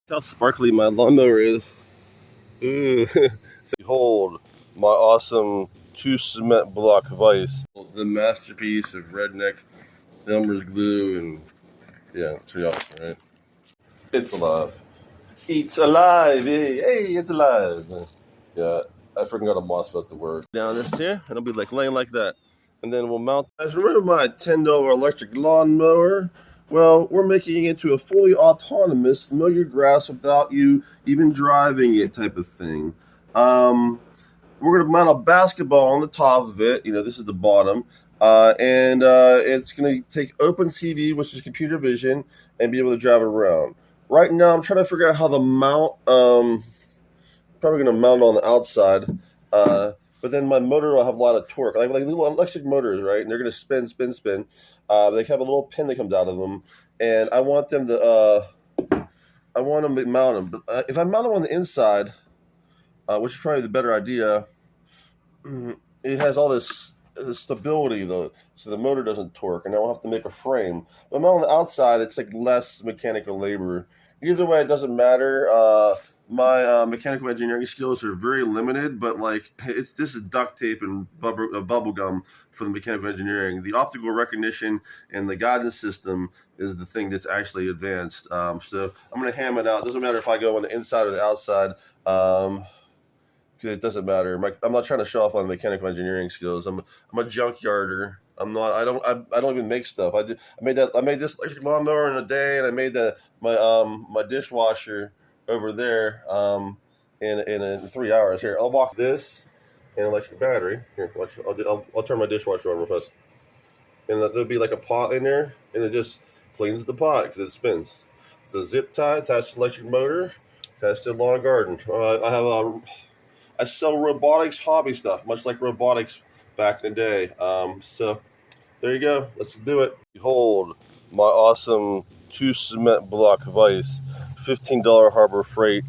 How sparkly my lawnmower is. Ooh. So behold, my awesome 2 cement block vise. The masterpiece of redneck Elmer's glue, and yeah, it's pretty awesome, right? It's alive. It's alive, hey, it's alive. Yeah, I forgot to MOSFET the word. Down this here, and it'll be like laying like that. And then we'll mount. Guys, remember my $10 electric lawnmower? Well, we're making it into a fully autonomous, mow your grass without you even driving it type of thing. We're going to mount a basketball on the top of it. You know, this is the bottom. And it's going to take OpenCV, which is computer vision, and be able to drive it around. Right now, I'm trying to figure out how to mount. Probably going to mount it on the outside. But then my motor will have a lot of torque. Like little electric motors, right? And they're going to spin. They have a little pin that comes out of them. And I want them to mount them. But if I mount them on the inside, which is probably the better idea, it has all this stability, though, so the motor doesn't torque, and I don't have to make a frame. But I'm on the outside, it's like less mechanical labor. Either way, it doesn't matter. My mechanical engineering skills are very limited, but like this is duct tape and bubble gum for the mechanical engineering. The optical recognition and the guidance system is the thing that's actually advanced. So I'm going to ham it out. It doesn't matter if I go on the inside or the outside. Because it doesn't matter. I'm not trying to show off my mechanical engineering skills. I'm a junkyarder. I'm not. I don't even make stuff. I made this electric lawnmower in a day, and I made my dishwasher over there in 3 hours. Here, I'll walk this and electric battery. Here, watch. I'll turn my dishwasher on real fast, and there'll be like a pot in there, and it just cleans the pot because it spins. It's a zip tie attached to electric motor, attached to lawn and garden. I sell robotics hobby stuff, much like robotics back in the day. So there you go. Let's do it. Behold, my awesome 2 cement block vise, $15 Harbor Freight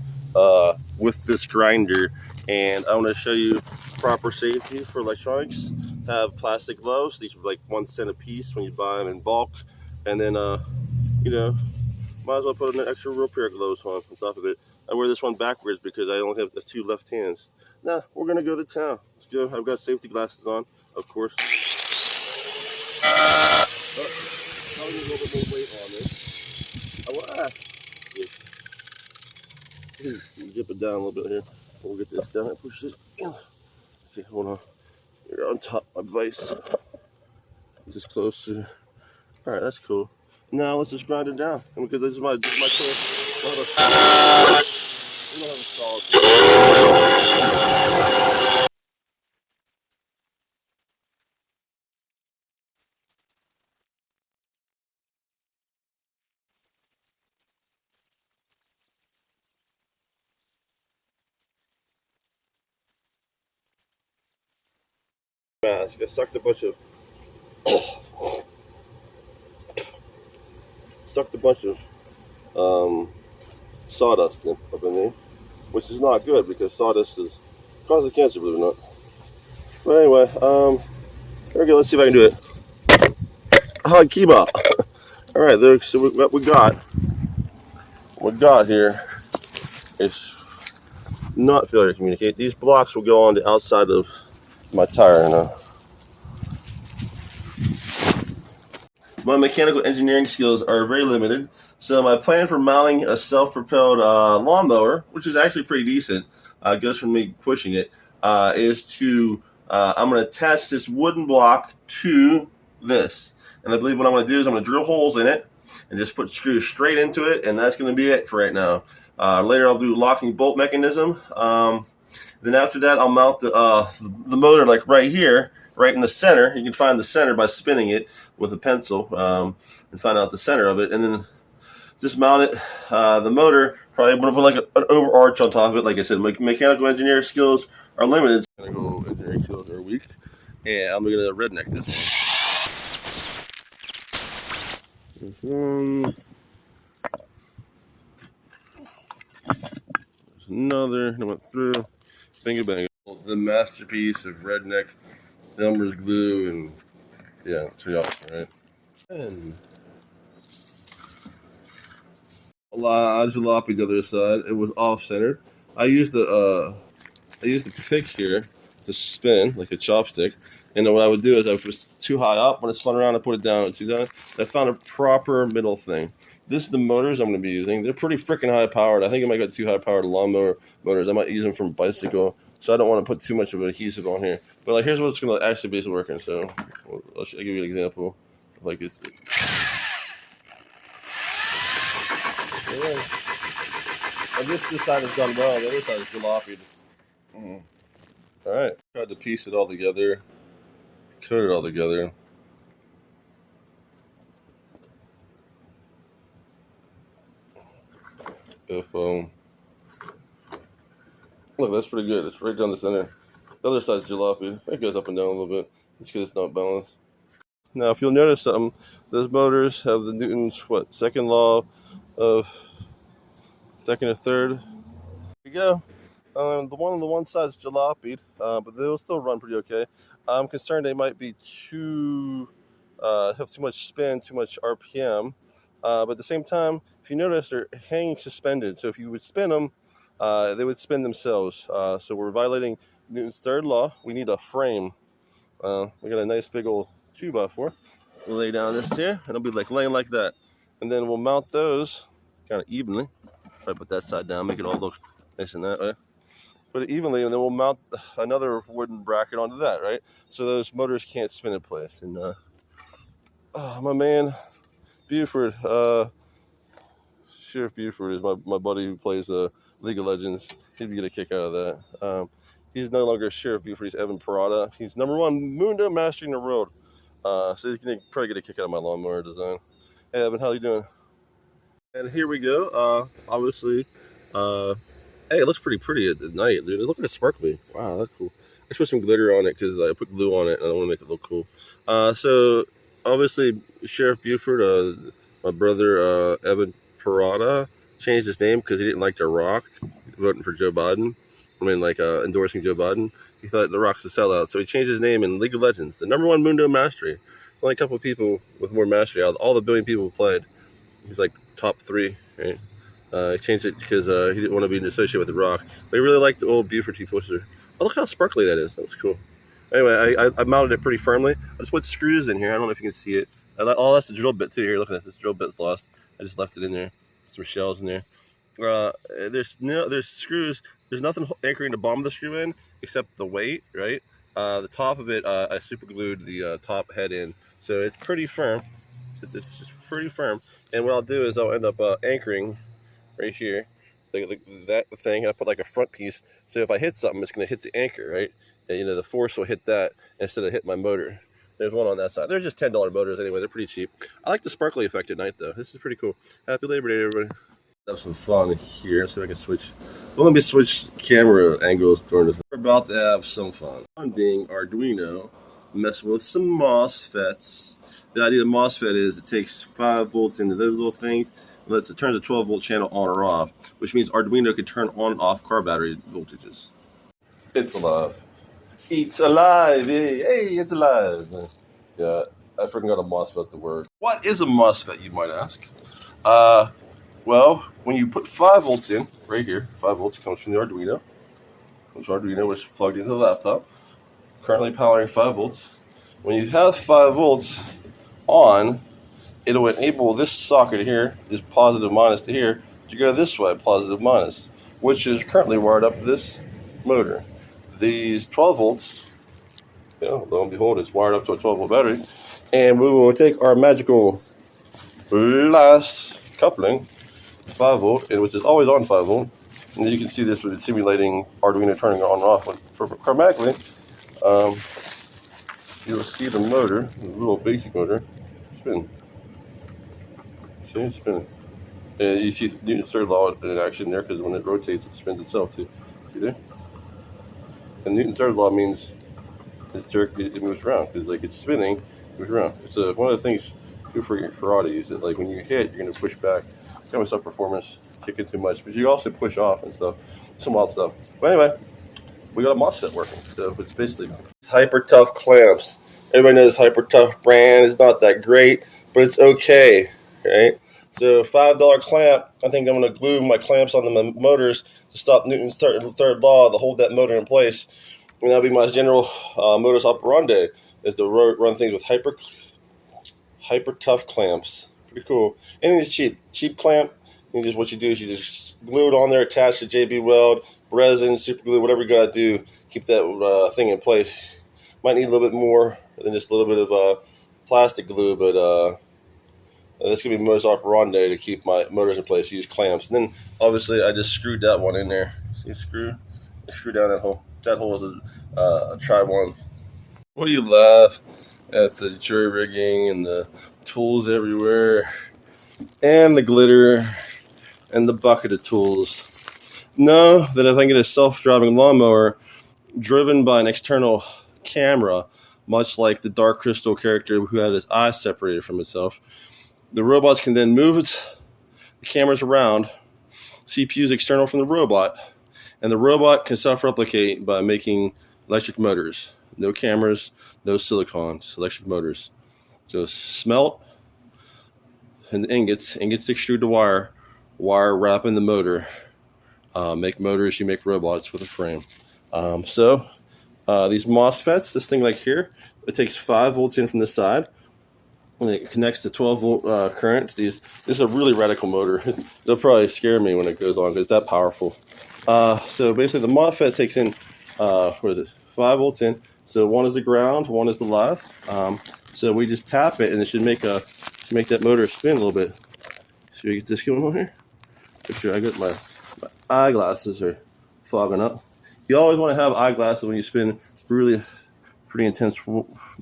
with this grinder. And I want to show you proper safety for electronics. Have plastic gloves. These are like 1 cent a piece when you buy them in bulk. And then, might as well put an extra real pair of gloves on top of it. I wear this one backwards because I only have the 2 left hands. Now, we're going to go to town. Let's go. I've got safety glasses on, of course. Probably a little bit more weight on this. Zip it down a little bit here. We'll get this down and push this in. Okay, hold on. You're on top of my vise. Just closer. All right, that's cool. Now let's just grind it down. And because this is my tool. We don't have a solid. I sucked a bunch of sawdust up in there, which is not good because sawdust causes cancer, believe it or not. But anyway, there we go. Let's see if I can do it. Kiba. All right, there. So what we got here is not failure to communicate. These blocks will go on the outside of my tire now. My mechanical engineering skills are very limited, so my plan for mounting a self-propelled lawnmower, which is actually pretty decent, goes from me pushing it, is to I'm going to attach this wooden block to this. And I believe what I'm going to do is I'm going to drill holes in it and just put screws straight into it, and that's going to be it for right now. Later I'll do locking bolt mechanism. Then after that I'll mount the motor like right here, right in the center. You can find the center by spinning it with a pencil and find out the center of it, and then just mount it. The motor, probably going to put like an overarch on top of it. Like I said, my mechanical engineering skills are limited. Mechanical engineering skills are weak, and I'm going to redneck this one. There's another that went through. Bingo bango. The masterpiece of redneck Elmer's glue, and yeah, it's pretty awesome, right? And jalopy the other side. It was off-centered. I used the pick here to spin like a chopstick, and then what I would do is if it was too high up, when it spun around, I put it down and too down. I found a proper middle thing. This is the motors I'm going to be using. They're pretty freaking high powered. I think I might get too high powered lawnmower motors. I might use them from a bicycle, so I don't want to put too much of an adhesive on here. But like, here's what it's going to actually be working. So I'll give you an example. Like it's. And this side has done well. The other side is jalopied. All right. Tried to piece it all together. Cut it all together. Look, that's pretty good. It's right down the center. The other side's jalopy. It goes up and down a little bit. It's because it's not balanced. Now, if you'll notice something, those motors have the Newton's second law of second and third. There you go. The one on the one side is jalopied, but they'll still run pretty okay. I'm concerned they might be have too much spin, too much RPM. But at the same time, if you notice, they're hanging suspended. So if you would spin them, they would spin themselves. So we're violating Newton's third law. We need a frame. We got a nice big old 2x4. We'll lay down this here, and it'll be like laying like that. And then we'll mount those kind of evenly. Try to put that side down, make it all look nice and that way. Put it evenly, and then we'll mount another wooden bracket onto that, right? So those motors can't spin in place. And my man, Buford, Sheriff Buford is my buddy who plays League of Legends. He'd get a kick out of that. He's no longer Sheriff Buford. He's Evan Parada. He's #1 Mundo Master in the world. So he's going to probably get a kick out of my lawnmower design. Hey, Evan, how you doing? And here we go. Obviously, hey, it looks pretty at night, dude. Look at it sparkly. Wow, that's cool. I put some glitter on it because I put glue on it and I want to make it look cool. So obviously, Sheriff Buford, my brother Evan Parada, changed his name because he didn't like The Rock voting for Joe Biden. Endorsing Joe Biden. He thought The Rock's a sellout, so he changed his name in League of Legends, the #1 Mundo Mastery. Only a couple of people with more mastery out of all the billion people who played. He's like top 3, right? He changed it because he didn't want to be associated with The Rock. But he really liked the old Buford T-poster. Oh, look how sparkly that is. That was cool. Anyway, I mounted it pretty firmly. I just put screws in here. I don't know if you can see it. That's the drill bit too. Here, look at this. This drill bit's lost. I just left it in there. Some shells in there. There's screws. There's nothing anchoring the bottom of the screw in except the weight, right? The top of it, I super glued the top head in, so it's pretty firm. It's just pretty firm. And what I'll do is I'll end up anchoring right here, that thing. I put like a front piece, so if I hit something, it's going to hit the anchor, right? And, the force will hit that instead of hitting my motor. There's one on that side. They're just $10 motors anyway. They're pretty cheap. I like the sparkly effect at night, though. This is pretty cool. Happy Labor Day, everybody. Have some fun here, so I can switch. Well, let me switch camera angles during this. We're about to have some fun. Fun being Arduino, messing with some MOSFETs. The idea of MOSFET is it takes 5 volts into those little things, and it turns a 12-volt channel on or off, which means Arduino can turn on and off car battery voltages. It's alive. It's alive. Hey, it's alive. Yeah, I forgot a MOSFET the word. What is a MOSFET, you might ask? Well, when you put 5 volts in, right here, 5 volts comes from the Arduino. Which is plugged into the laptop. Currently powering 5 volts. When you have 5 volts on, it'll enable this socket here, this positive minus to here, to go this way, positive minus, which is currently wired up to this motor. These 12 volts, lo and behold, it's wired up to a 12-volt battery. And we will take our magical last coupling, 5 volt, which is always on 5 volt. And you can see this with simulating Arduino turning on and off chromatically. You'll see the motor, the little basic motor, spin. See it spinning. And you see Newton's third law in action there, because when it rotates, it spins itself too. See there? And Newton's third law means it moves around, because it's spinning, it moves around. It's one of the things you do for your karate. Is that when you hit, you're going to push back. Kind of self-performance, kicking too much, but you also push off and stuff. Some wild stuff. But anyway, we got a MOSFET working, so it's basically Hyper Tough clamps. Everybody knows Hyper Tough brand is not that great, but it's okay, right? So $5 clamp. I think I'm going to glue my clamps on the motors to stop Newton's third law to hold that motor in place. And that'll be my general modus operandi, is to run things with hyper tough clamps. Pretty cool. Anything's cheap clamp. What you do is you just glue it on there, attach to JB Weld, resin, super glue, whatever you gotta do. Keep that thing in place. Might need a little bit more than just a little bit of plastic glue, but this could be modus operandi to keep my motors in place. Use clamps, and then obviously I just screwed that one in there. See, screw down that hole. That hole is a try one. Well, you laugh at the jury rigging and the tools everywhere, and the glitter, and the bucket of tools. Know that if I get a self-driving lawnmower driven by an external camera, much like the Dark Crystal character who had his eyes separated from itself, the robots can then move the cameras around, CPUs external from the robot, and the robot can self-replicate by making electric motors. No cameras, no silicon, just electric motors. So smelt and ingots extrude the wire wrap in the motor. Make motors, you make robots with a frame. These MOSFETs, this thing like here, it takes 5 volts in from the side, and it connects to 12 volt current. This is a really radical motor. They'll probably scare me when it goes on because it's that powerful. So basically the MOSFET takes in 5 volts in. So one is the ground, one is the live. So we just tap it, and it should make that motor spin a little bit. Should we get this going on here? Make sure I got my eyeglasses are fogging up. You always want to have eyeglasses when you spin really pretty intense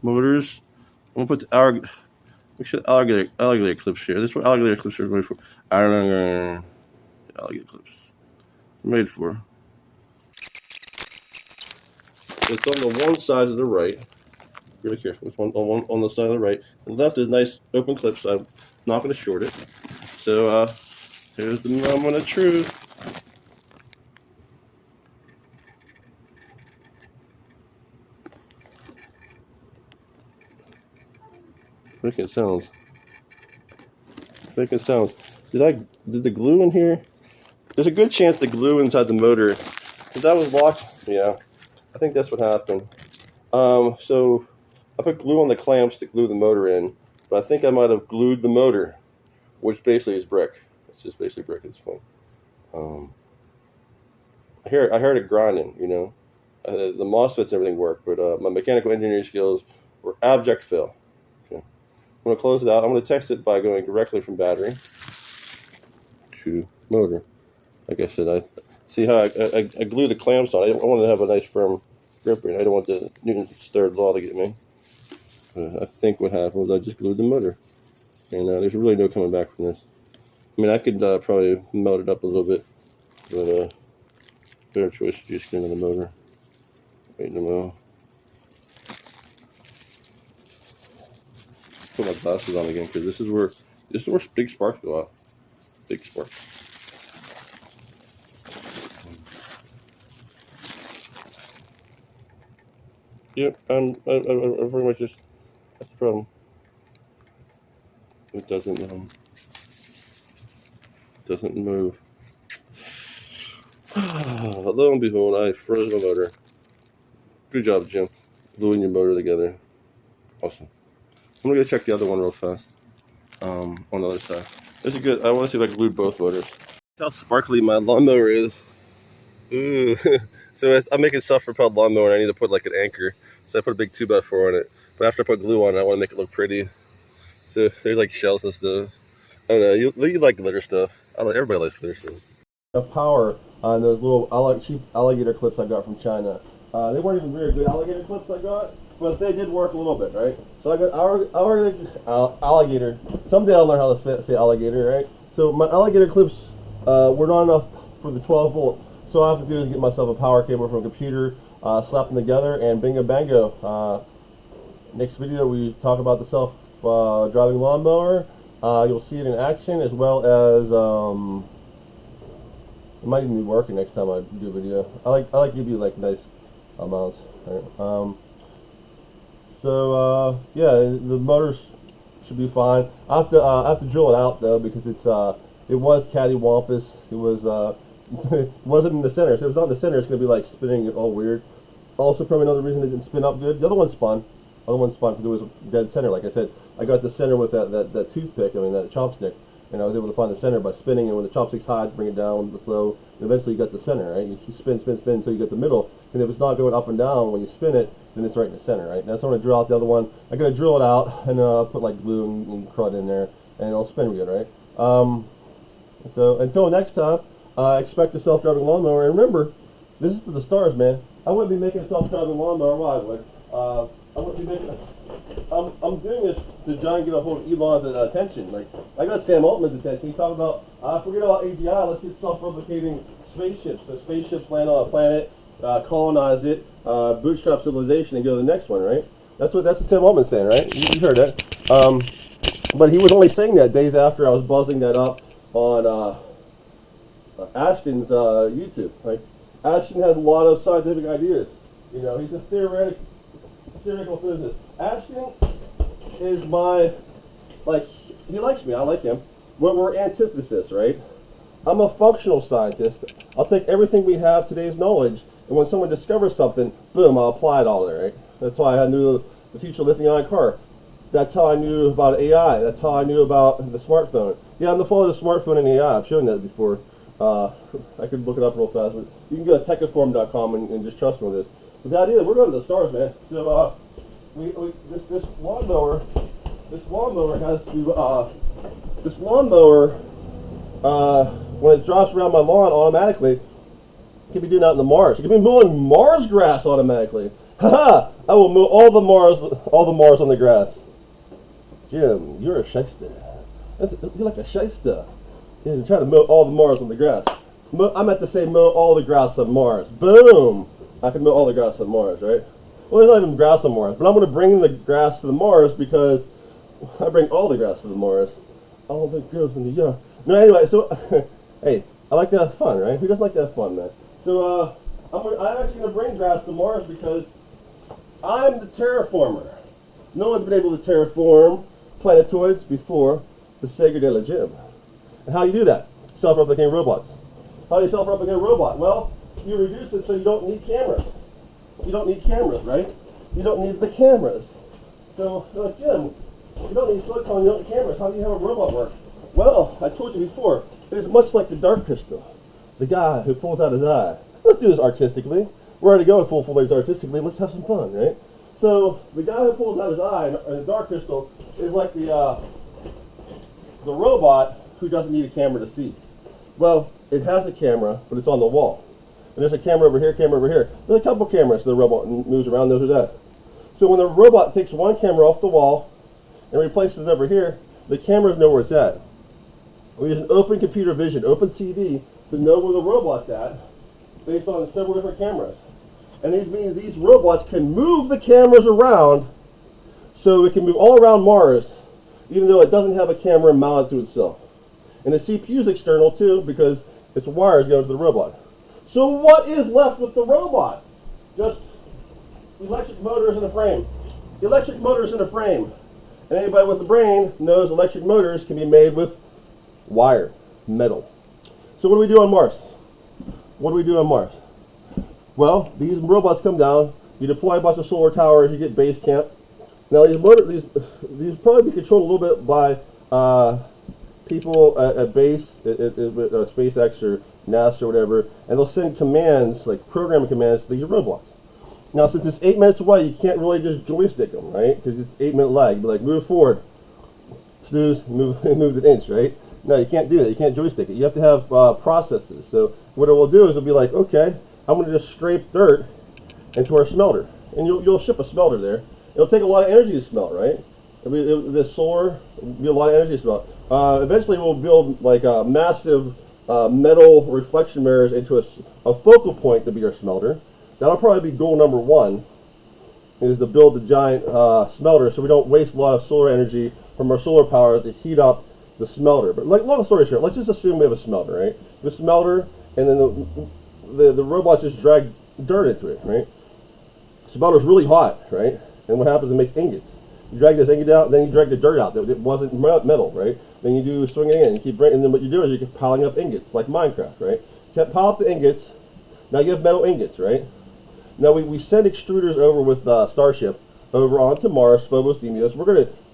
motors. I'm gonna put the alligator clips here. This is what alligator clips are made for. Alligator clips made for. It's on the one side of the right. Really careful. It's on the side of the right. The left is nice open clip, so I'm not going to short it. So here's the moment of truth. Making sounds. Did the glue in here? There's a good chance the glue inside the motor, because that was locked. Yeah, I think that's what happened. So I put glue on the clamps to glue the motor in, but I think I might have glued the motor, which basically is brick. It's just basically brick at this point. I heard it grinding, the MOSFETs and everything work, but my mechanical engineering skills were abject fail. Okay. I'm going to close it out. I'm going to test it by going directly from battery to motor. Like I said, I see how I glue the clamps on. I wanted to have a nice firm grip here. I don't want the Newton's third law to get me. I think what happened was I just glued the motor. And there's really no coming back from this. I mean, I could probably melt it up a little bit, but better choice is just get into the motor. Wait a minute. Put my glasses on again, because this is where big sparks go out. Big sparks. Yep, I'm pretty much just, that's the problem. It doesn't move. Lo and behold, I froze my motor. Good job, Jim. Gluing your motor together. Awesome. I'm gonna go check the other one real fast. On the other side. This is good. I want to see if I can glue both motors. Look how sparkly my lawnmower is. Ooh. So I'm making self-propelled lawnmower, and I need to put like an anchor. So I put a big 2x4 on it. But after I put glue on it, I want to make it look pretty. So there's like shells and stuff. I don't know. You like glitter stuff. Everybody likes glitter stuff. Power on those little cheap alligator clips I got from China. They weren't even very good alligator clips I got, but they did work a little bit, right? So I got alligator. Someday I'll learn how to say alligator, right? So my alligator clips were not enough for the 12 volt. So all I have to do is get myself a power cable from a computer, slap them together, and bingo bango. Next video we talk about the self-driving lawnmower. You'll see it in action, as well as it might even be working next time I do a video. I like give you like nice amounts. Right? Yeah, the motor's Should be fine. I have to drill it out though because it was cattywampus. It was it wasn't in the center. So if it's not in the center, it's gonna be like spinning all weird. Also, probably another reason it didn't spin up good. The other one spun. The other one spun because it was dead center. Like I said, I got the center with that toothpick. I mean that chopstick, and I was able to find the center by spinning. And when the chopstick's high, bring it down with slow. And eventually, you got the center. Right? You spin until you get the middle. And if it's not going up and down when you spin it, then it's right in the center. Right? Now, so I'm gonna drill out the other one. I'm gonna drill it out and put like glue and crud in there, and it'll spin good. Right? So until next time, expect a self-driving lawnmower. And remember, this is to the stars, man. I wouldn't be making a self-driving lawnmower. Why would? I wouldn't be making. I'm doing this to try and get a hold of Elon's attention. Like I got Sam Altman's attention. He's talking about forget about AGI. Let's get self-replicating spaceships. So spaceships land on a planet, colonize it, bootstrap civilization, and go to the next one. Right? That's what Sam Altman's saying, right? You heard that. But he was only saying that days after I was buzzing that up on Ashton's YouTube. Right? Ashton has a lot of scientific ideas. You know, he's a theoretical physicist. Ashton is my, he likes me, I like him. We're antithesis, right? I'm a functional scientist. I'll take everything we have, today's knowledge, and when someone discovers something, boom, I'll apply it all there, right? That's why I knew the future lithium-ion car. That's how I knew about AI. That's how I knew about the smartphone. Yeah, I'm the father of the smartphone and AI. I've shown that before. I could look it up real fast, but you can go to Techaform.com and just trust me with this. But the idea, we're going to the stars, man. So this lawnmower has to when it drops around my lawn automatically, it can be doing that in the Mars. It can be mowing Mars grass automatically. Haha! I will mow all the Mars on the grass. Jim, you're a shyster. You're like a shyster. You're trying to mow all the Mars on the grass. I meant to say mow all the grass on Mars. Boom! I can mow all the grass on Mars, right? Well, there's not even grass on Mars, but I'm going to bring the grass to the Mars because I bring all the grass to the Mars. All the girls in the yard. No, anyway, so, hey, I like to have fun, right? Who doesn't like to have fun, man? So, I'm actually going to bring grass to Mars because I'm the terraformer. No one's been able to terraform planetoids before the Sega de la Jim. And how do you do that? Self-replicating robots. How do you self-replicate a robot? Well, you reduce it so you don't need cameras. You don't need cameras, right? You don't need the cameras. So, Jim, you don't need silicone, you don't need cameras. How do you have a robot work? Well, I told you before, it is much like the Dark Crystal. The guy who pulls out his eye. Let's do this artistically. We're already going full fledged artistically. Let's have some fun, right? So, the guy who pulls out his eye in the Dark Crystal is like the robot who doesn't need a camera to see. Well, it has a camera, but it's on the wall. And there's a camera over here, camera over here. There's a couple cameras, so the robot moves around, knows that. So when the robot takes one camera off the wall and replaces it over here, the cameras know where it's at. We use an open computer vision, open CD, to know where the robot's at based on several different cameras. And these means these robots can move the cameras around so it can move all around Mars, even though it doesn't have a camera mounted to itself. And the CPU is external too because its wires go to the robot. So what is left with the robot? Just electric motors in a frame. Electric motors in a frame. And anybody with a brain knows electric motors can be made with wire, metal. So what do we do on Mars? What do we do on Mars? Well, these robots come down, you deploy a bunch of solar towers, you get base camp. Now these probably be controlled a little bit by people at base, at SpaceX or NASA or whatever, and they'll send commands, like programming commands to these robots. Now, since it's 8 minutes away, you can't really just joystick them, right? Because it's 8 minute lag. You'd be like, move forward, snooze, move an inch, right? No, you can't do that. You can't joystick it. You have to have processes. So what it will do is it'll be like, okay, I'm going to just scrape dirt into our smelter, and you'll ship a smelter there. It'll take a lot of energy to smelt, right? The solar will be a lot of energy to smelt. Eventually, we'll build like a massive metal reflection mirrors into a focal point to be our smelter. That'll probably be goal number one, is to build the giant smelter so we don't waste a lot of solar energy from our solar power to heat up the smelter. But like, long story short, let's just assume we have a smelter, right? The smelter, and then the robots just drag dirt into it, right? The smelter's really hot, right? And what happens, it makes ingots. You drag this ingot out, then you drag the dirt out that it wasn't metal, right? Then you do swinging in, you keep bringing, and then what you do is you keep piling up ingots, like Minecraft, right? You pile up the ingots, now you have metal ingots, right? Now we send extruders over with Starship over onto Mars, Phobos, Demios.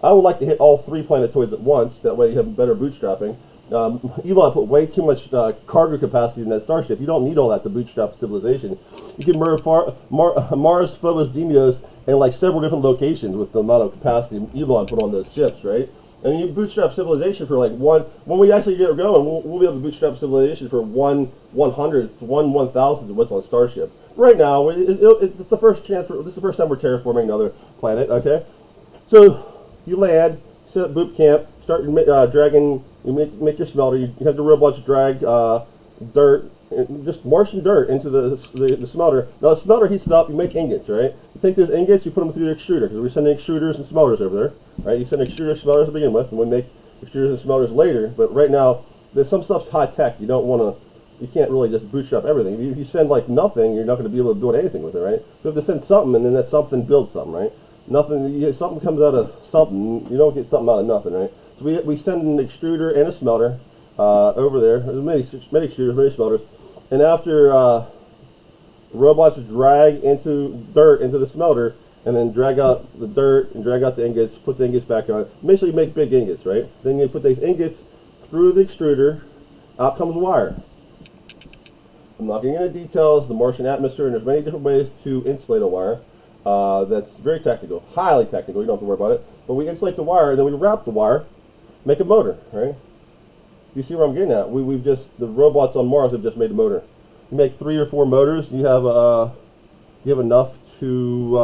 I would like to hit all 3 planetoids at once, that way you have better bootstrapping. Elon put way too much cargo capacity in that Starship. You don't need all that to bootstrap civilization. You can merge Mars, Phobos, Demios in like several different locations with the amount of capacity Elon put on those ships, right? And you bootstrap civilization for like when we actually get it going, we'll be able to bootstrap civilization for 1/100th, 1/1000th of what's on Starship. Right now, it's the first chance. This is the first time we're terraforming another planet. Okay, so you land, set up boot camp, start dragging. You make your smelter. You have the robots drag dirt, just Martian dirt into the smelter. Now the smelter heats it up. You make ingots, right? You take those ingots, you put them through the extruder because we're sending extruders and smelters over there, right? You send extruders, smelters to begin with, and we make extruders and smelters later. But right now, there's some stuff's high tech. You don't want to. You can't really just bootstrap everything. If you send like nothing, you're not going to be able to do anything with it, right? You have to send something, and then that something builds something, right? Something comes out of something. You don't get something out of nothing, right? So we send an extruder and a smelter over there. There's many extruders, many smelters, and after robots drag dirt into the smelter, and then drag out the dirt and drag out the ingots, put the ingots back on. Make sure you make big ingots, right? Then you put these ingots through the extruder. Out comes wire. I'm not getting into details, the Martian atmosphere, and there's many different ways to insulate a wire. That's very technical, highly technical, you don't have to worry about it. But we insulate the wire, and then we wrap the wire, make a motor, right? You see where I'm getting at? The robots on Mars have just made a motor. You make 3 or 4 motors, you have enough to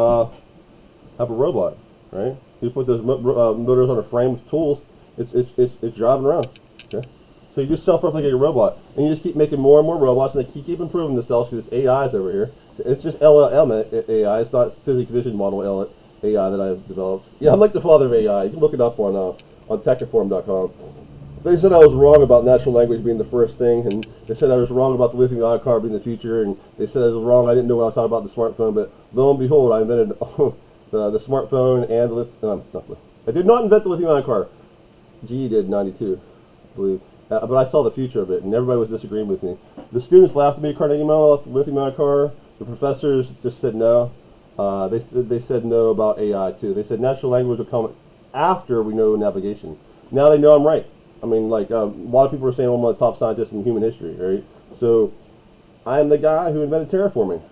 have a robot, right? You put those motors on a frame with tools, it's driving around, okay? So you just self-replicate a robot, and you just keep making more and more robots, and they keep improving themselves because it's AIs over here. It's just LLM AI. It's not physics vision model AI that I've developed. Yeah, I'm like the father of AI. You can look it up on Techaform.com. They said I was wrong about natural language being the first thing, and they said I was wrong about the lithium-ion car being the future, and they said I was wrong. I didn't know when I was talking about the smartphone, but lo and behold, I invented the smartphone and I did not invent the lithium-ion car. GE did in '92, I believe. But I saw the future of it, and everybody was disagreeing with me. The students laughed at me at Carnegie Mellon about the lithium-ion car. The professors just said no. They said no about AI too. They said natural language will come after we know navigation. Now they know I'm right. I mean, like a lot of people are saying I'm one of the top scientists in human history, right? So I am the guy who invented terraforming.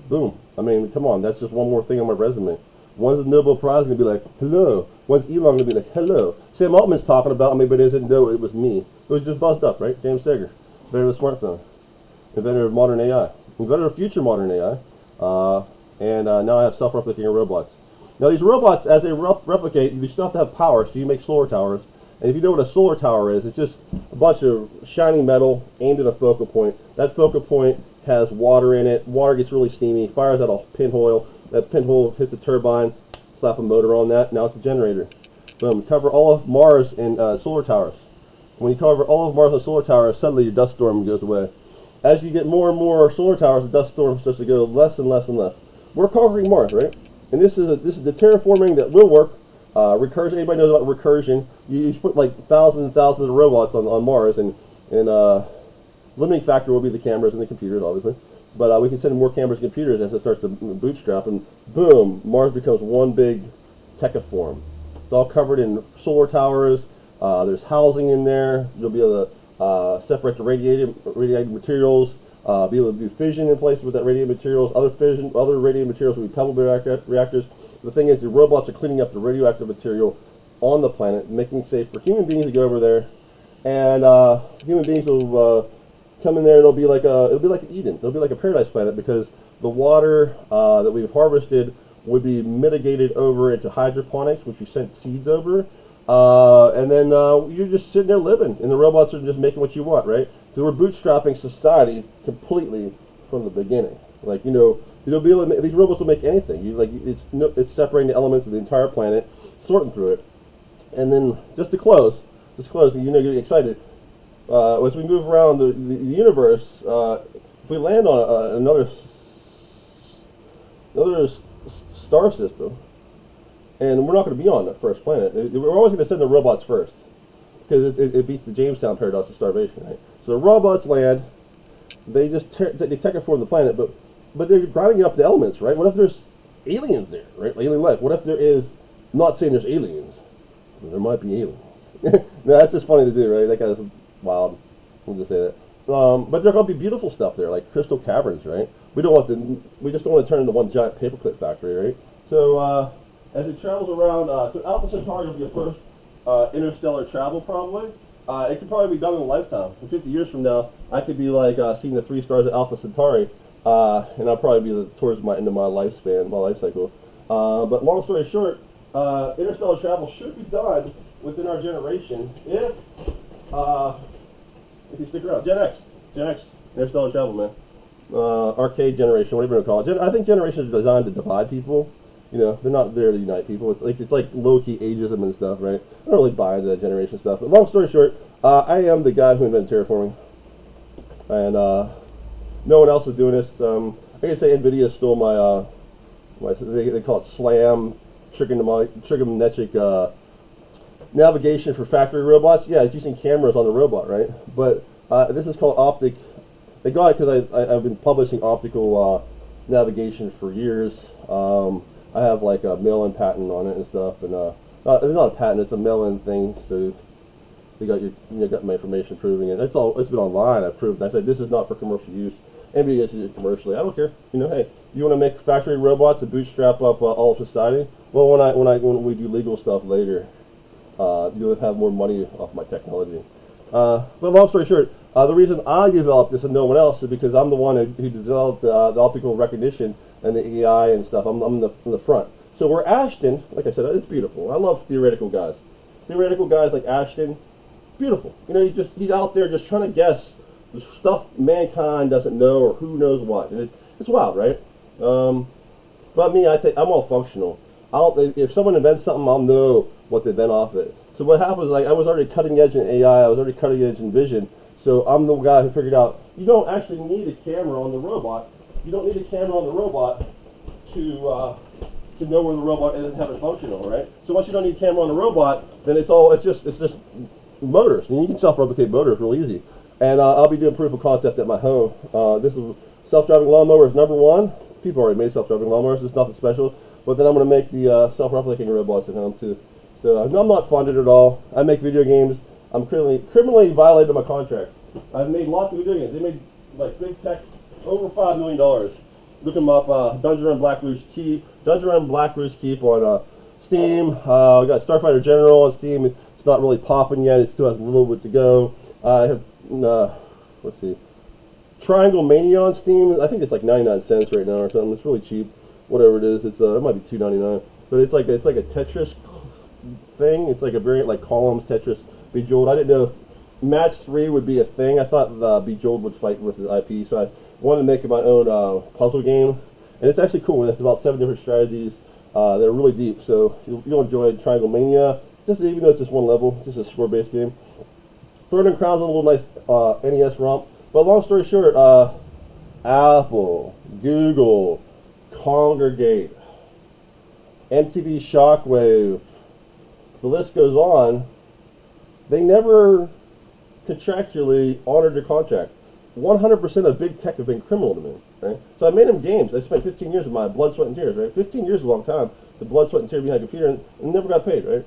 Boom. I mean, come on, that's just one more thing on my resume. One's the Nobel Prize going to be like, hello. One's Elon going to be like, hello. Sam Altman's talking about me, but he doesn't know it was me. It was just buzzed up, right? James Sager, inventor of the smartphone, inventor of modern AI, inventor of future modern AI, and now I have self-replicating robots. Now these robots, as they replicate, you still have to have power, so you make solar towers. And if you know what a solar tower is, it's just a bunch of shiny metal aimed at a focal point. That focal point has water in it. Water gets really steamy, fires out a pinhole. That pinhole hits a turbine, slap a motor on that, now it's a generator. Boom, cover all of Mars in solar towers. When you cover all of Mars in solar towers, suddenly your dust storm goes away. As you get more and more solar towers, the dust storm starts to go less and less and less. We're conquering Mars, right? And this is the terraforming that will work. Recursion, anybody knows about recursion? You put like thousands and thousands of robots on Mars, and limiting factor will be the cameras and the computers, obviously. But we can send more cameras and computers as it starts to bootstrap, and boom, Mars becomes one big Techaform. It's all covered in solar towers. There's housing in there. You'll be able to separate the radiated materials. Be able to do fission in places with that radiated materials. Other radiated materials will be pebble reactors. The thing is, the robots are cleaning up the radioactive material on the planet, making it safe for human beings to go over there, and human beings will come in there, and it'll be like Eden. It'll be like a paradise planet because the water that we've harvested would be mitigated over into hydroponics, which we sent seeds over, and then you're just sitting there living, and the robots are just making what you want, right? So we're bootstrapping society completely from the beginning. Like, you'll be able to these robots will make anything. It's separating the elements of the entire planet, sorting through it, and then just to close, you're getting excited. As we move around the universe, if we land on another star system, and we're not going to be on the first planet. We're always going to send the robots first, because it beats the Jamestown paradox of starvation, right? So the robots land, they just they terraform the planet, but they're grinding up the elements, right? What if there's aliens there, right? Alien life. What if there is? I'm not saying there's aliens, but there might be aliens. No, that's just funny to do, right? That kind of wild. We'll just say that. But there's going to be beautiful stuff there, like crystal caverns, right? We just don't want to turn into one giant paperclip factory, right? So as it travels around, so Alpha Centauri will be a first interstellar travel probably. It could probably be done in a lifetime. In 50 years from now, I could be like seeing the 3 stars of Alpha Centauri, and I'll probably be towards my end of my lifespan, my life cycle. But long story short, interstellar travel should be done within our generation if you stick around. Gen X, interstellar travel, man. Arcade generation, whatever you want to call it. I think generations are designed to divide people. You know, they're not there to unite people. It's like low-key ageism and stuff, right? I don't really buy into that generation stuff. But long story short, I am the guy who invented terraforming, and no one else is doing this. I can say NVIDIA stole my they call it SLAM, trigonometric navigation for factory robots. Yeah, it's using cameras on the robot, right? But this is called optic. They got it because I've been publishing optical navigation for years. I have like a mail-in patent on it and stuff, and it's not a patent; it's a mail-in thing. So you got my information proving it. It's been online. I've proved. I said this is not for commercial use. Anybody uses it commercially. I don't care. You know, hey, you want to make factory robots and bootstrap up all of society? Well, when we do legal stuff later, you'll have more money off my technology. But long story short, the reason I developed this and no one else is because I'm the one who developed the optical recognition and the AI and stuff. I'm in the front. So where Ashton, like I said, it's beautiful. I love theoretical guys. Theoretical guys like Ashton, beautiful. You know, he's out there just trying to guess the stuff mankind doesn't know or who knows what. And it's wild, right? But me, I'm all functional. If someone invents something, I'll know what to invent off it. So what happened is, like, I was already cutting edge in AI. I was already cutting edge in vision. So I'm the guy who figured out you don't actually need a camera on the robot. You don't need a camera on the robot to know where the robot is and have it functional, right? So once you don't need a camera on the robot, then it's just motors. And you can self-replicate motors real easy. And I'll be doing proof of concept at my home. This is self-driving lawnmower is #1. People already made self-driving lawnmowers. It's nothing special. But then I'm going to make the self-replicating robots at home too. So I'm not funded at all. I make video games. I'm criminally violated my contract. I've made lots of video games. They made like big tech over $5 million. Look them up. Dungeon Run Black Roost Keep. Dungeon Run Black Roost Keep on Steam. We got Starfighter General on Steam. It's not really popping yet. It still has a little bit to go. I have let's see, Triangle Mania on Steam. I think it's like 99 cents right now or something. It's really cheap. Whatever it is, it might be $2.99. But it's like a Tetris thing. It's like a variant like Columns, Tetris, Bejeweled. I didn't know if Match 3 would be a thing. I thought Bejeweled would fight with the IP, so I wanted to make my own puzzle game. And it's actually cool. It's about 7 different strategies that are really deep. So you'll enjoy Triangle Mania. Even though it's just one level, just a score-based game. Throne and Crown's a little nice NES romp. But long story short, Apple, Google, Congregate, MTV Shockwave, the list goes on. They never contractually honored their contract. 100% of big tech have been criminal to me, right? So I made them games. I spent 15 years of my blood, sweat, and tears, right? 15 years is a long time. The blood, sweat, and tears behind a computer, and never got paid, right?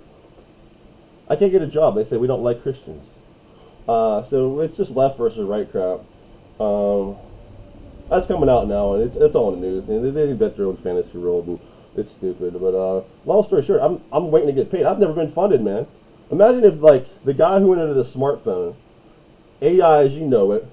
I can't get a job. They say we don't like Christians. So it's just left versus right crap. That's coming out now, and it's all in the news. And they bet their own fantasy world, and it's stupid. But long story short, I'm waiting to get paid. I've never been funded, man. Imagine if, like, the guy who invented the smartphone, AI as you know it,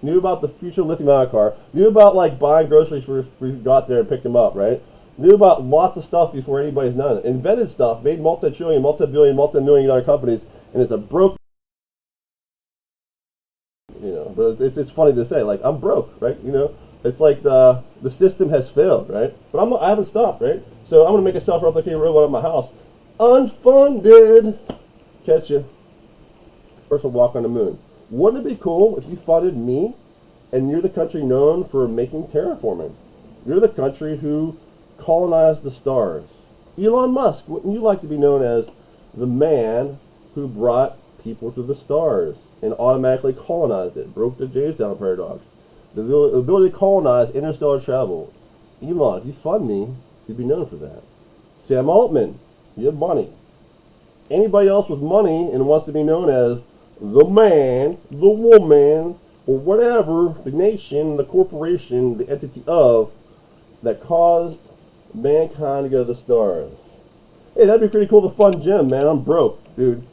knew about the future lithium-ion car, knew about, like, buying groceries before you got there and picked them up, right? Knew about lots of stuff before anybody's done it. Invented stuff, made multi-trillion, multi-billion, multi-million-dollar companies, and it's a broke. You know, but it's funny to say, like, I'm broke, right? You know, it's like the system has failed, right? But I haven't stopped, right? So I'm gonna make a self-replicating robot at my house, unfunded. Catch you. First, we'll walk on the moon. Wouldn't it be cool if you funded me, and you're the country known for making terraforming? You're the country who colonized the stars. Elon Musk, wouldn't you like to be known as the man who brought people to the stars and automatically colonized it, broke the Jamestown paradox, the ability to colonize interstellar travel? Elon, if you fund me, you'd be known for that. Sam Altman, you have money. Anybody else with money and wants to be known as the man, the woman, or whatever, the nation, the corporation, the entity of, that caused mankind to go to the stars. Hey, that'd be pretty cool to fund Jim, man. I'm broke, dude.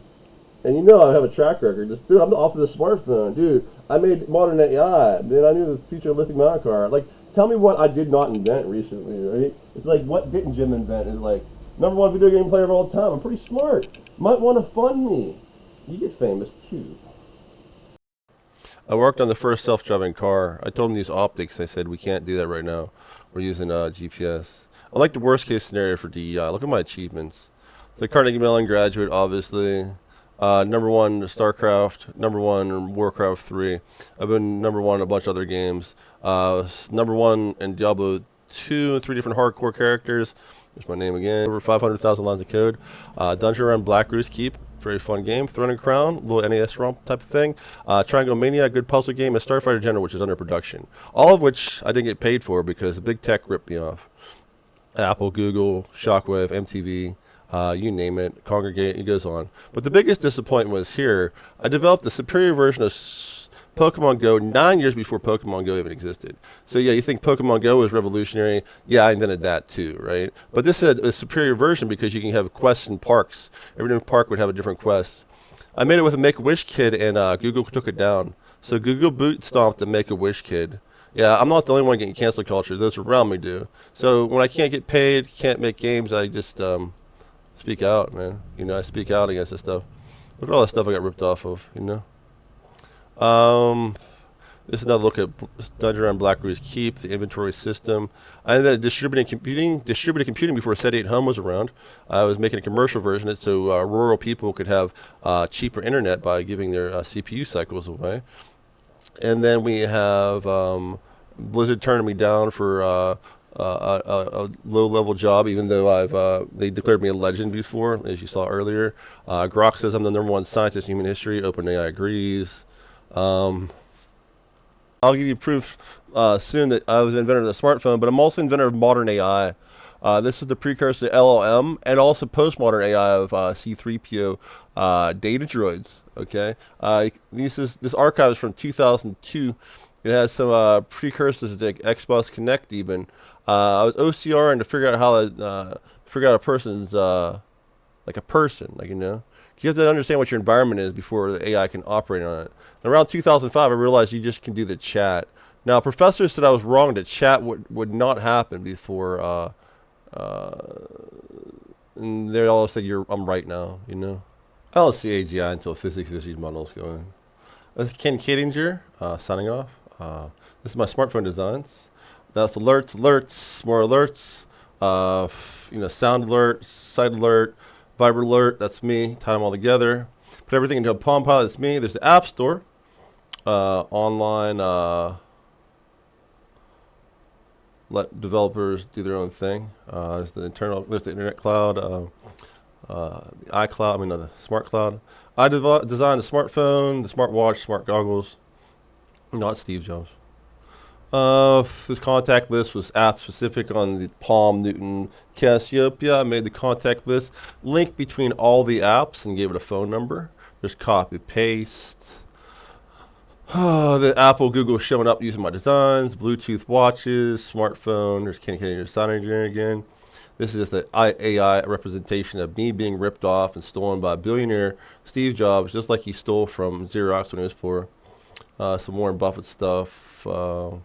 And you know I have a track record. Just, dude, I'm off of the smartphone. Dude, I made modern AI. Dude, I knew the future of lithium ion car. Like, tell me what I did not invent recently, right? It's like, what didn't Jim invent? It's like, #1 video game player of all time. I'm pretty smart. Might want to fund me. You get famous, too. I worked on the first self-driving car. I told them to use optics. I said, we can't do that right now. We're using GPS. I like the worst case scenario for DEI. Look at my achievements. The Carnegie Mellon graduate, obviously. #1 StarCraft, #1 Warcraft 3. I've been #1 in a bunch of other games. #1 in Diablo 2, 3 different hardcore characters. There's my name again. Over 500,000 lines of code. Dungeon Run Black Roost Keep. Very fun game. Throne and Crown, little NES romp type of thing. Triangle Mania, good puzzle game, and Starfighter General, which is under production. All of which I didn't get paid for because big tech ripped me off. Apple, Google, Shockwave, MTV, you name it, Congregate, it goes on. But the biggest disappointment was here. I developed a superior version of Pokemon Go 9 years before Pokemon Go even existed. So yeah, you think Pokemon Go was revolutionary? Yeah, I invented that too, right? But this is a superior version because you can have quests in parks. Every new park would have a different quest. I made it with a Make-A-Wish kid, and Google took it down. So Google boot stomped the Make-A-Wish kid. Yeah, I'm not the only one getting cancel culture. Those around me do. So when I can't get paid, can't make games, I just speak out, man. You know, I speak out against this stuff. Look at all the stuff I got ripped off of, you know. This is another look at Dungeon Run Black Roost Keep, the inventory system. I invented distributed computing before Set 8 Home was around. I was making a commercial version of it so rural people could have cheaper internet by giving their CPU cycles away. And then we have Blizzard turning me down for a low-level job, even though they declared me a legend before, as you saw earlier. Grok says I'm the #1 scientist in human history. OpenAI agrees. I'll give you proof soon that I was an inventor of the smartphone, but I'm also an inventor of modern AI. This is the precursor to LLM and also postmodern AI of C3PO data droids. Okay, this archive is from 2002. It has some precursors to Xbox Connect even. I was OCRing to figure out how to figure out a person's like a person, like, you know. You have to understand what your environment is before the AI can operate on it. And around 2005, I realized you just can do the chat. Now, professors said I was wrong. That chat would not happen before. And they all said I'm right now. You know. I don't see AGI until physics gets these models going. This is Ken Kadinger signing off. This is my smartphone designs. That's alerts, more alerts. You know, sound alert, sight alert, vibrate alert. That's me. Tie them all together. Put everything into a Palm Pilot. That's me. There's the App Store, online. Let developers do their own thing. There's the Internet Cloud, the iCloud. The Smart Cloud. I designed the smartphone, the smartwatch, smart goggles. Not Steve Jobs. This contact list was app specific on the Palm, Newton, Cassiopeia. I made the contact list link between all the apps and gave it a phone number. Just copy paste. The Apple, Google showing up using my designs. Bluetooth watches, smartphone. There's Ken Kennedy designing again. This is just an AI representation of me being ripped off and stolen by billionaire Steve Jobs, just like he stole from Xerox when he was poor. Some Warren Buffett stuff. Let's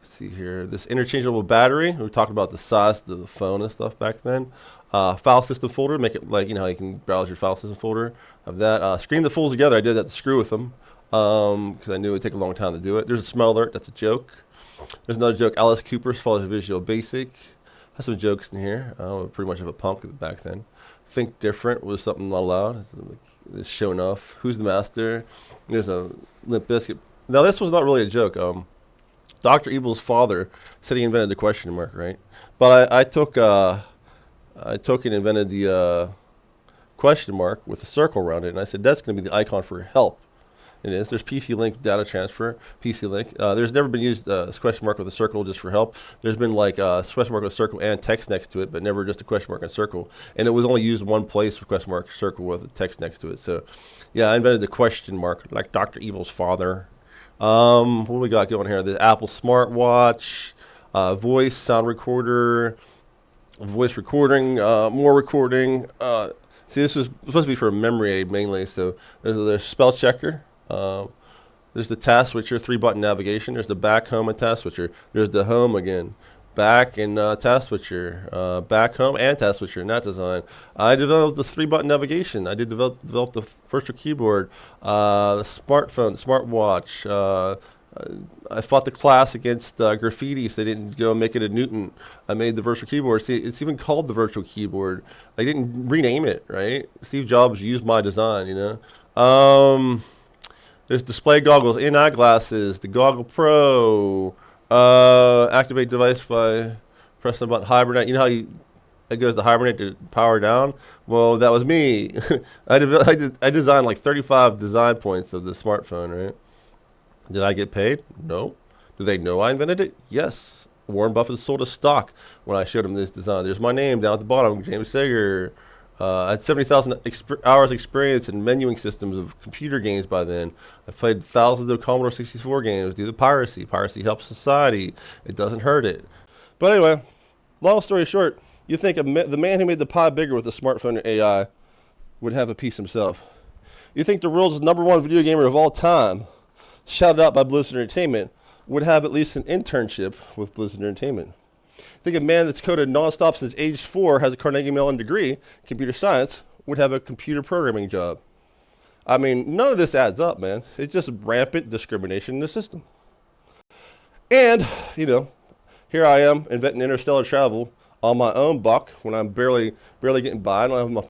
see here. This interchangeable battery. We talked about the size of the phone and stuff back then. File system folder. Make it like, you know, how you can browse your file system folder. Of that. Screen the fools together. I did that to screw with them because I knew it would take a long time to do it. There's a smell alert. That's a joke. There's another joke. Alice Cooper's follows Visual Basic. Has some jokes in here. Pretty much of a punk back then. Think different was something not allowed. It's showing off. Who's the master? There's a Limp Bizkit. Now this was not really a joke. Dr. Evil's father said he invented the question mark, right? But I took I took and invented the question mark with a circle around it, and I said that's going to be the icon for help. It is. There's PC Link data transfer, PC Link. There's never been used a question mark with a circle just for help. There's been like a question mark with a circle and text next to it, but never just a question mark and circle. And it was only used one place for question mark circle with a text next to it. So, yeah, I invented the question mark, like Dr. Evil's father. What do we got going here? The Apple smartwatch, voice, sound recorder, voice recording, more recording. See, this was supposed to be for memory aid mainly. So there's spell checker. There's the task switcher, 3-button navigation. There's the back, home, and task switcher. There's the home again. Back and task switcher. Back, home, and task switcher in that design. I developed the 3-button navigation. I did develop the virtual keyboard, the smartphone, smartwatch. I fought the class against graffiti, so they didn't go and make it a Newton. I made the virtual keyboard. See, it's even called the virtual keyboard. I didn't rename it, right? Steve Jobs used my design, you know. There's display goggles, in-eye glasses, the Goggle Pro, activate device by pressing the button, hibernate. You know how it goes to hibernate to power down? Well, that was me. I designed like 35 design points of the smartphone, right? Did I get paid? No. Do they know I invented it? Yes. Warren Buffett sold a stock when I showed him this design. There's my name down at the bottom, James Sager. I had 70,000 hours experience in menuing systems of computer games by then. I played thousands of Commodore 64 games due to piracy. Piracy helps society. It doesn't hurt it. But anyway, long story short, you think the man who made the pie bigger with the smartphone and AI would have a piece himself. You think the world's #1 video gamer of all time, shouted out by Blizzard Entertainment, would have at least an internship with Blizzard Entertainment. Think a man that's coded nonstop since age 4, has a Carnegie Mellon degree, computer science, would have a computer programming job. I mean, none of this adds up, man. It's just rampant discrimination in the system. And, you know, here I am inventing interstellar travel on my own buck when I'm barely getting by. I don't have my